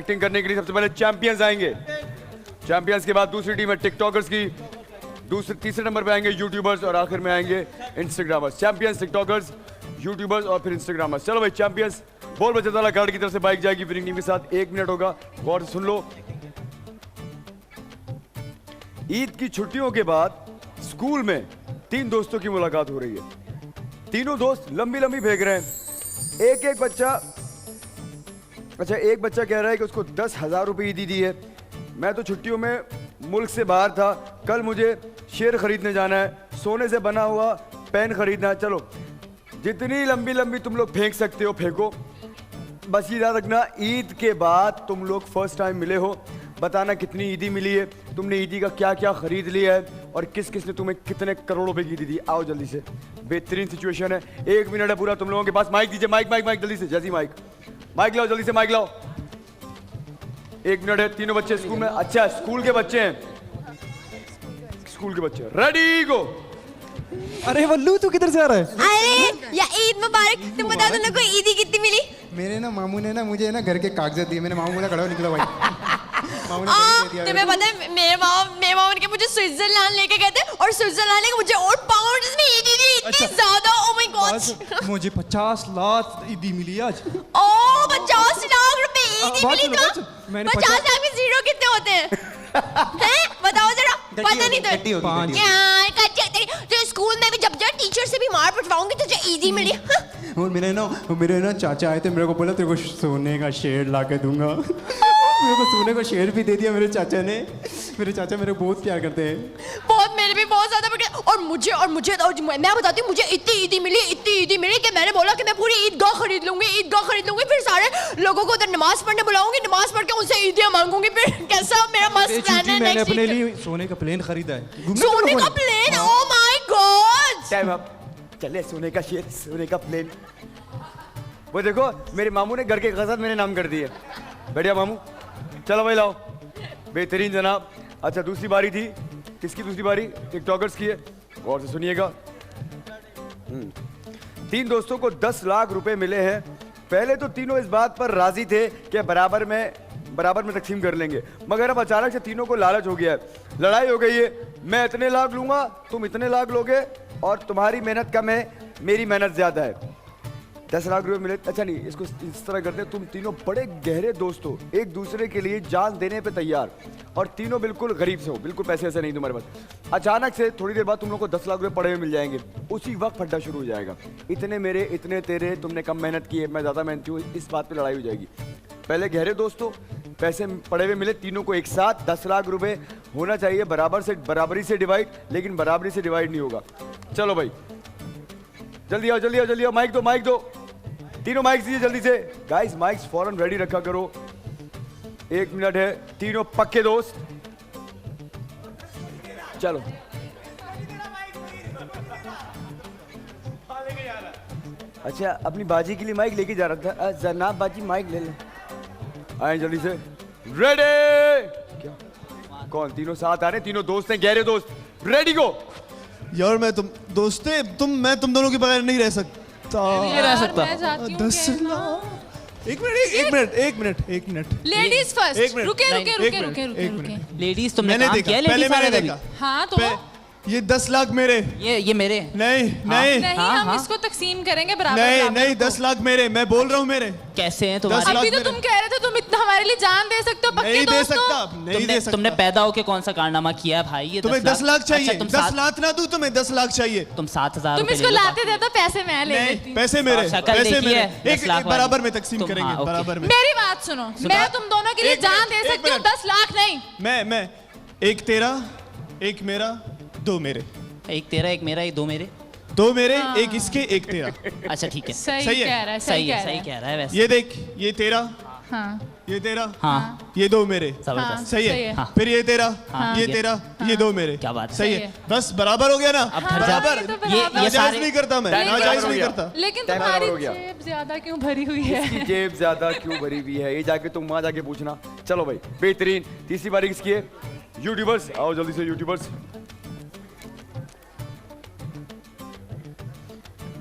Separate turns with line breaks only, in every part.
Acting करने के लिए सबसे पहले चैंपियंस आएंगे। चैंपियंस के बाद दूसरी टीम है टिकटॉकर्स की, तीसरे नंबर पे आएंगे यूट्यूबर्स और आखिर में आएंगे इंस्टाग्रामर्स। चैंपियंस, टिकटॉकर्स, यूट्यूबर्स और फिर इंस्टाग्रामर्स। चलो भाई चैंपियंस, बोल बचा वाला गार्ड की तरफ से बाइक जाएगी विनिंग टीम के साथ। 1 मिनट होगा, गौर से सुन लो। ईद की छुट्टियों के बाद स्कूल में 3 दोस्तों की मुलाकात हो रही है। तीनों दोस्त लंबी लंबी फेंक रहे हैं। एक बच्चा कह रहा है कि उसको 10,000 रुपये ईदी दी है। मैं तो छुट्टियों में मुल्क से बाहर था, कल मुझे शेर खरीदने जाना है, सोने से बना हुआ पेन खरीदना है। चलो जितनी लंबी लंबी तुम लोग फेंक सकते हो फेंको। बस ये याद रखना, ईद के बाद तुम लोग फर्स्ट टाइम मिले हो, बताना कितनी ईदी मिली है, तुमने ईदी का क्या क्या खरीद लिया है और किस किस ने तुम्हें कितने करोड़ रुपए की ईदी दी। आओ जल्दी से, बेहतरीन सिचुएशन है। 1 मिनट है पूरा तुम लोगों के पास। माइक दीजिए, माइक जल्दी से, जल्दी माइक लाओ, जल्दी से माइक लाओ। 1 मिनट है। तीनों बच्चे स्कूल में, अच्छा स्कूल के बच्चे हैं, स्कूल के बच्चे रेडी गो।
अरे वल्लू तू किधर से आ रहा है?
अरे या ईद मुबारक। तुम बताओ तुम लोग को ईदी कितनी मिली?
मेरे ना मामू ने ना मुझे ना घर के कागजात दिए। मेरे मामू बोला खड़ा हो निकलो भाई। मामू ने दे दिया।
तुम्हें पता है मेरे मामा के मुझे स्विट्जरलैंड लेके गए थे और स्विट्जरलैंड लेके मुझे और पाउंड्स में ईदी दी, इतनी ज्यादा। ओह माय गॉड,
मुझे 50 लाख ईदी मिली आज।
ओह 50 लाख रुपए ईदी मिली तो?
मैंने
50 लाख में जीरो कितने होते हैं? हैं बताओ जरा, पता नहीं तो यार तो स्कूल में भी जब टीचर से भी मार पटवाऊंगी तुझे ईदी मिली।
और मेरे ना चाचा आए थे, मेरे को बोला तेरे को सोने का शेर ला के दूंगा। मेरे को सोने का शेर भी दे दिया मेरे चाचा ने। मेरे चाचा मेरे बहुत प्यार करते हैं,
बहुत, मेरे भी बहुत ज्यादा। और मुझे मैं बताती हूँ, मुझे इतनी ईदी मिली कि मैंने बोला कि मैं पूरी ईदगाह खरीद लूंगी। फिर सारे लोगों को उधर नमाज पढ़ने बुलाऊंगी, नमाज पढ़ के उनसे ईदियां मांगूंगी। फिर कैसा मेरा मस्त प्लान है।
मैंने अपने लिए सोने का प्लेन खरीदा है।
सोने का plane? Oh my god.
Time up. चले सोने का शेर, सोने का प्लेन। वो देखो मेरे मामू ने घर के कागजात मेरे नाम कर दिए। बढ़िया मामू, चलो भाई लाओ, बेहतरीन जनाब। अच्छा दूसरी बारी थी, किसकी दूसरी बारी? टिकटॉकर्स की है, और से सुनिएगा। 3 दोस्तों को 10 लाख रुपए मिले हैं। पहले तो तीनों इस बात पर राजी थे कि बराबर में तकसीम कर लेंगे, मगर अब अचानक से तीनों को लालच हो गया है, लड़ाई हो गई है। मैं इतने लाख लूंगा, तुम इतने लाख लोगे, और तुम्हारी मेहनत कम है, मेरी मेहनत ज्यादा है। 10 लाख रुपए मिले। अच्छा नहीं, इसको इस तरह करते हैं, तुम तीनों बड़े गहरे दोस्त हो, एक दूसरे के लिए जान देने पे तैयार, और तीनों बिल्कुल गरीब से हो, बिल्कुल पैसे ऐसे नहीं तुम्हारे पास। अचानक से थोड़ी देर बाद तुम लोग को 10 लाख रुपए पड़े हुए मिल जाएंगे। उसी वक्त फड्डा शुरू हो जाएगा, इतने मेरे इतने तेरे, तुमने कम मेहनत की है, मैं ज्यादा मेहनती हूँ, इस बात पे लड़ाई हो जाएगी। पहले गहरे दोस्त हो, पैसे पड़े हुए मिले तीनों को एक साथ 10 लाख रुपए होना चाहिए बराबरी से डिवाइड, लेकिन बराबरी से डिवाइड नहीं होगा। चलो भाई जल्दी आओ, माइक दो। तीनों माइक दीजिए जल्दी से। गाइस माइक्स फौरन रेडी रखा करो। 1 मिनट है। तीनों पक्के दोस्त, चलो। अच्छा अपनी बाजी के लिए माइक लेके जा रहा था। जनाब बाजी माइक ले ले, आए जल्दी से। रेडी? क्या कौन? तीनों साथ आ रहे, तीनों दोस्त हैं, गहरे दोस्त। रेडी गो।
यार मैं तुम दोनों के बगैर नहीं रह सकता।
नहीं रह सकता।
10 लाख। एक मिनट।
Ladies first. रुके।
लेडीज तुमने
मैंने
काम
देखा,
किया है
पहले
लेडीज
मैंने
वाले
देखा।
हाँ तो
ये 10 लाख मेरे।
ये मेरे।
नहीं
हम इसको तकसीम करेंगे बराबर।
नहीं 10 लाख मेरे, मैं बोल रहा हूँ मेरे।
कैसे हैं तुम्हारे?
अभी तो तुम कह रहे थे तुम इतना हमारे लिए जान दे सकते हो, पक्के दोस्त हो।
तुमने पैदा होके कौन सा कारनामा किया है भाई? ये
तुम्हें 10 लाख चाहिए?
अच्छा,
10 लाख ना दूं तुम्हें? 10 लाख चाहिए?
तुम 7,000
तुम इसको लाते थे तो पैसे मैं ले लेती।
पैसे मेरे, एक बराबर में तकसीम करेंगे, बराबर में।
मेरी बात सुनो, मैं तुम दोनों के लिए जान दे सकती हूँ, 10 लाख नहीं।
मैं एक तेरा, एक मेरा, 2 मेरे।
एक तेरा, एक मेरा, 2 मेरे।
2 मेरे, एक इसके, एक तेरा।
अच्छा ठीक है,
सही कह रहा है,
सही कह रहा है वैसे।
ये देख, ये तेरा,
हाँ,
ये तेरा,
हाँ,
ये 2 मेरे।
जबरदस्त।
सही है।
हाँ।
फिर ये तेरा, ये तेरा, ये 2 मेरे।
क्या बात है।
सही है, बस बराबर हो गया ना?
अब घर जा।
बराबर।
ये
नाजायज नहीं करता मैं, नाजायज नहीं करता।
लेकिन तुम्हारी जेब ज्यादा क्यों भरी हुई है?
जेब ज्यादा क्यों भरी हुई है, ये जाके तुम वहां जाके पूछना। चलो भाई बेहतरीन। तीसरी बारी किसकी है? यूट्यूबर्स आओ जल्दी से। यूट्यूबर्स,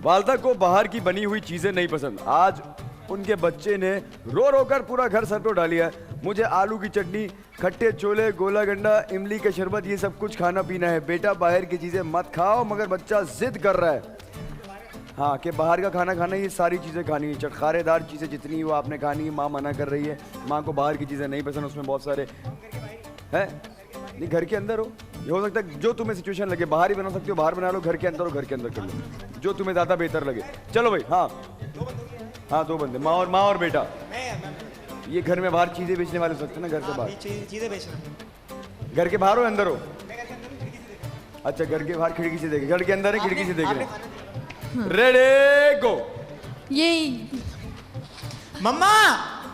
वालदा को बाहर की बनी हुई चीजें नहीं पसंद। आज उनके बच्चे ने रो रो कर पूरा घर सर पे उठा लिया है। मुझे आलू की चटनी, खट्टे छोले, गोला गंडा, इमली के शरबत, ये सब कुछ खाना पीना है। बेटा बाहर की चीज़ें मत खाओ, मगर बच्चा जिद कर रहा है हाँ कि बाहर का खाना खाना, ये सारी चीज़ें खानी है, चटखारेदार चीज़ें जितनी वो आपने खानी है। माँ मना कर रही है, माँ को बाहर की चीज़ें नहीं पसंद, उसमें बहुत सारे हैं। नहीं घर के अंदर हो, ये हो सकता है जो तुम्हें सिचुएशन लगे, बाहर ही बना सकते हो, बाहर बना लो, घर के अंदर हो, घर के अंदर कर लो, जो तुम्हें ज़्यादा बेहतर लगे। चलो भाई, हाँ हाँ 2 बंदे, माँ और बेटा। ये घर में बाहर चीज़ें बेचने वाले हो सकते हैं ना, घर से बाहर
चीज़ें बेच रहे।
घर के बाहर हो अंदर हो? अच्छा घर के बाहर खिड़की से देखे, घर के अंदर है खिड़की से देख रहे हैं। रेडी गो।
ये
मम्मा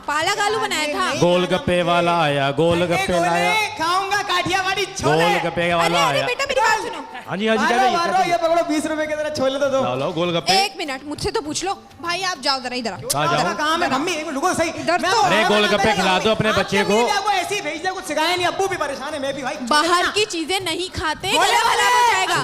पालक आलू बनाया था।
गोलगप्पे वाला आया, गोलगप्पे लाया,
खाऊंगा काठियावाड़ी छोले।
गोलगप्पे वाला
अरे
आया।
बेटा मेरी बात सुनो।
हाँ जी क्या चाहिए?
ये पकड़ो 20 रुपए के तरह छोले तो दो।
लाओ गोलगप्पे।
एक मिनट मुझसे तो पूछ लो। भाई आप जाओ जरा इधर आओ।
आ जाओ।
काम है मम्मी, एक रुको सही।
इधर तो
अरे गोलगप्पे खिला दो अपने बच्चे को।
ऐसे ही भेज दे, कुछ सिखाया नहीं, अब्बू भी परेशान है, मैं भी भाई।
बाहर की चीजें नहीं खाते, गला खराब हो जाएगा।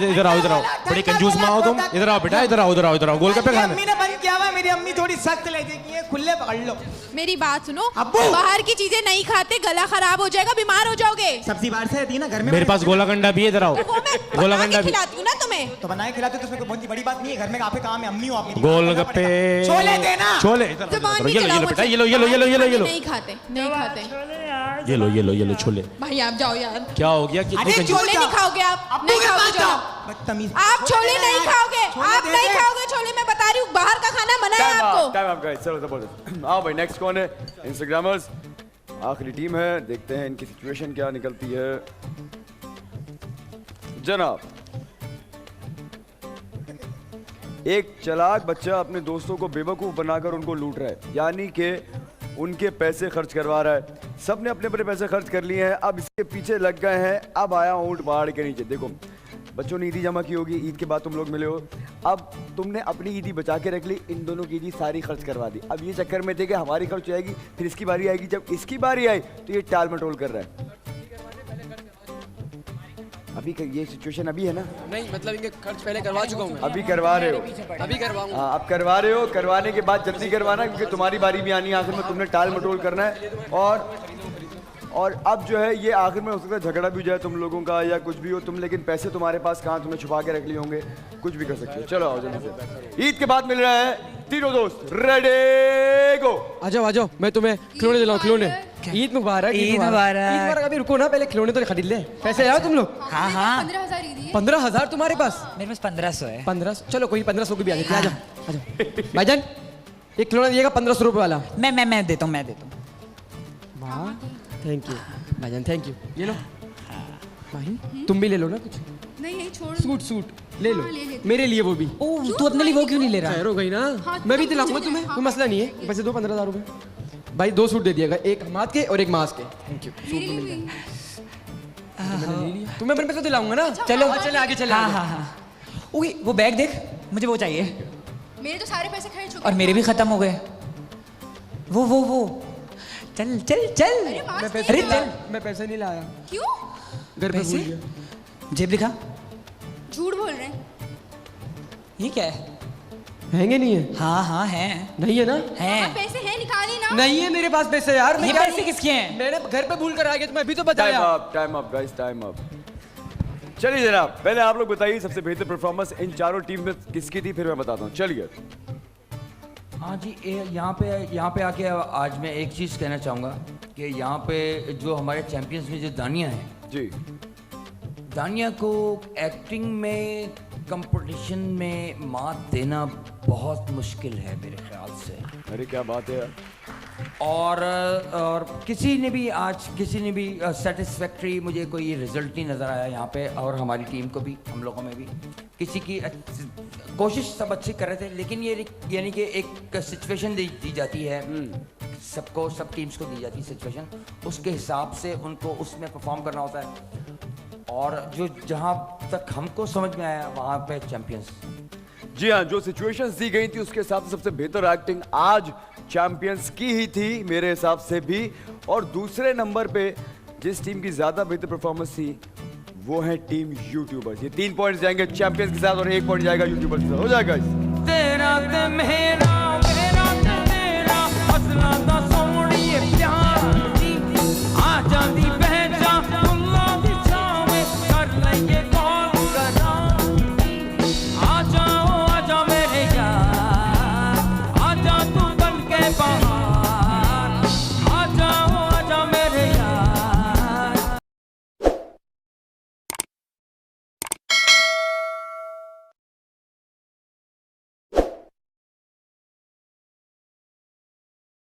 इधर आओ, इधर आओ। बड़ी कंजूस माँ हो तुम। इधर आओ बेटा, इधर आओ। गोलगप्पे खाने।
अम्मी ने बंद किया हुआ, मेरी अम्मी थोड़ी सख्त ले देगी है, खुले पकड़ लो।
मेरी बात सुनो,
अब्बू।
बाहर की चीजें नहीं खाते, गला खराब हो जाएगा, बीमार हो जाओगे।
सब्जी बाहर से आती है ना घर में।
मेरे पास गोला गंडा भी है, इधर आओ।
वो मैं
गोला
बना
गंडा
के
भी।
खिलाती हूँ ना तुम्हें।
तो बनाए खिलाते तो उसमें कोई बहुत बड़ी बात नहीं है, घर में आपके काम है, अम्मी हो आपकी।
गोलगप्पे।
छोले देना।
छोले।
जुबान भी
ये लो
चलाओ
बेटा,
मुझे।
ये लो।
नहीं खाते, नहीं खाते।
ये लो छोले।
भाई आप जाओ यार।
क्या हो गया? कितनी कंजूस।
छोले नहीं खाओगे आप,
अब्बू
नहीं
के
खाओगे
पास
छोले।
जाओ। बदतमीज।
आप छोले नहीं खाओगे,
छोले
आप
दे
नहीं
दे।
खाओगे छोले, मैं बता रही हूँ, बाहर का खाना मना है आपको।
टाइम आप गाइस, चलो जबरदस्त। आओ भाई नेक्स्ट कौन है? इंस्टाग्रामर्स आखिरी टीम है, देखते हैं इनकी सिचुएशन क्या निकलती है। जनाब, एक चालाक बच्चा अपने दोस्तों को बेवकूफ बनाकर उनको लूट रहा है, यानी कि उनके पैसे खर्च करवा रहा है। सब ने अपने अपने पैसे खर्च कर लिए हैं, अब इसके पीछे लग गए हैं। अब आया ऊंट पहाड़ के नीचे। देखो बच्चों ने ईदी जमा की होगी, ईद के बाद तुम लोग मिले हो, अब तुमने अपनी ईदी बचा के रख ली, इन दोनों की ईदी सारी खर्च करवा दी। अब ये चक्कर में थे कि हमारी खर्च हो जाएगी, फिर इसकी बारी आएगी। जब इसकी बारी आई तो ये टाल मटोल कर रहा है। अभी ये सिचुएशन अभी है ना?
नहीं मतलब इनके खर्च पहले करवा चुका हूँ मैं।
अभी करवा रहे हो?
अभी करवाऊंगा।
हाँ अब करवा रहे हो, करवाने के बाद जल्दी करवाना, क्योंकि तुम्हारी बारी भी आनी है, आखिर में तुमने टाल मटोल करना है। और अब जो है ये आखिर में हो सकता है झगड़ा भी हो जाए तुम लोगों का या कुछ भी हो तुम, लेकिन पैसे तुम्हारे पास कहाँ, तुम्हें छुपा के रख लिए होंगे, कुछ भी कर सकते हो। चलो आओ जल्दी से, ईद के बाद मिल रहा है तीनों दोस्त। रेडी गो।
आ जाओ, मैं तुम्हें खिलौने दिलाऊं, खिलौने। ईद मुबारक।
ईद मुबारक।
अभी रुको ना, पहले खिलौने तो खरीद ले। पैसे आए तुम लोग?
हाँ हाँ
15,000 तुम्हारे पास?
मेरे पास 1500 है।
1500? चलो कोई 1500 की भी आ जाती है। आ जाओ भाईजान, एक खिलौना दिएगा 1500 रुपए वाला।
मैं देता हूँ।
वाह थैंक यू भाईजान, थैंक यू। ये लो भाई, तुम भी ले लो ना कुछ।
नहीं छोड़।
सूट ले लो, मेरे लिए वो भी।
ओ तू अपने लिए वो क्यों नहीं ले रहा?
खैर हो गई ना, मैं भी दिलाऊंगा तुम्हें, कोई मसला नहीं है। वैसे दो 15,000 रुपए। भाई 2 सूट दे दिएगा, एक हमाद के और एक मास के। Thank you. सूट तो मिल गए, तुम्हें अपने पैसे दिलाऊंगा ना।
चलो
चले आगे चले।
हाँ। ओए वो बैग देख, मुझे वो चाहिए।
मेरे तो सारे पैसे खर्च हो गए
और मेरे भी खत्म हो गए। वो चल। अरे चल।
मैं पैसे नहीं लाया,
क्यों?
घर पे भूल
पैसे?
गया।
जेब दिखा।
झूठ बोल रहे हैं।
ये क्या है?
महंगे नहीं है?
हाँ है।
नहीं है ना?
हैं।
पैसे हैं निकाली ना।
नहीं है मेरे पास पैसे यार।
ये पैसे किसके हैं?
मैंने घर पे भूल कर आ गया, तो मैं अभी तो
टाइम
बताया।
Up guys, time up. चलिए जनाब, पहले आप लोग बताइए सबसे बेहतर परफॉर्मेंस इन चारों टीम में किसकी थी, फिर मैं बताता हूँ। चलिए।
हाँ जी, यहाँ पे आके आज मैं एक चीज़ कहना चाहूँगा कि यहाँ पे जो हमारे चैंपियंस में जो दानिया हैं
जी,
दानिया को एक्टिंग में कंपटीशन में मात देना बहुत मुश्किल है मेरे ख्याल से।
अरे क्या बात है यार।
और किसी ने भी सेटिस्फैक्ट्री मुझे कोई रिजल्ट नहीं नज़र आया यहाँ पे, और हमारी टीम को भी, हम लोगों में भी किसी की कोशिश सब अच्छी कर रहे थे, लेकिन ये यानी कि एक सिचुएशन दी जाती है सबको, सब टीम्स को दी जाती है सिचुएशन, उसके हिसाब से उनको उसमें परफॉर्म करना होता है। और जो जहाँ तक हमको समझ में आया वहाँ पे चैंपियंस।
जी हाँ, जो सिचुएशंस दी गई थी उसके हिसाब से सबसे बेहतर एक्टिंग आज चैंपियंस की ही थी मेरे हिसाब से भी। और दूसरे नंबर पे जिस टीम की ज्यादा बेहतर परफॉर्मेंस थी वो है टीम यूट्यूबर्स। ये 3 पॉइंट्स जाएंगे चैंपियंस के साथ और 1 पॉइंट जाएगा यूट्यूबर्स के साथ। हो जाएगा।
तेरा ते मेरा, मेरा ते तेरा, असला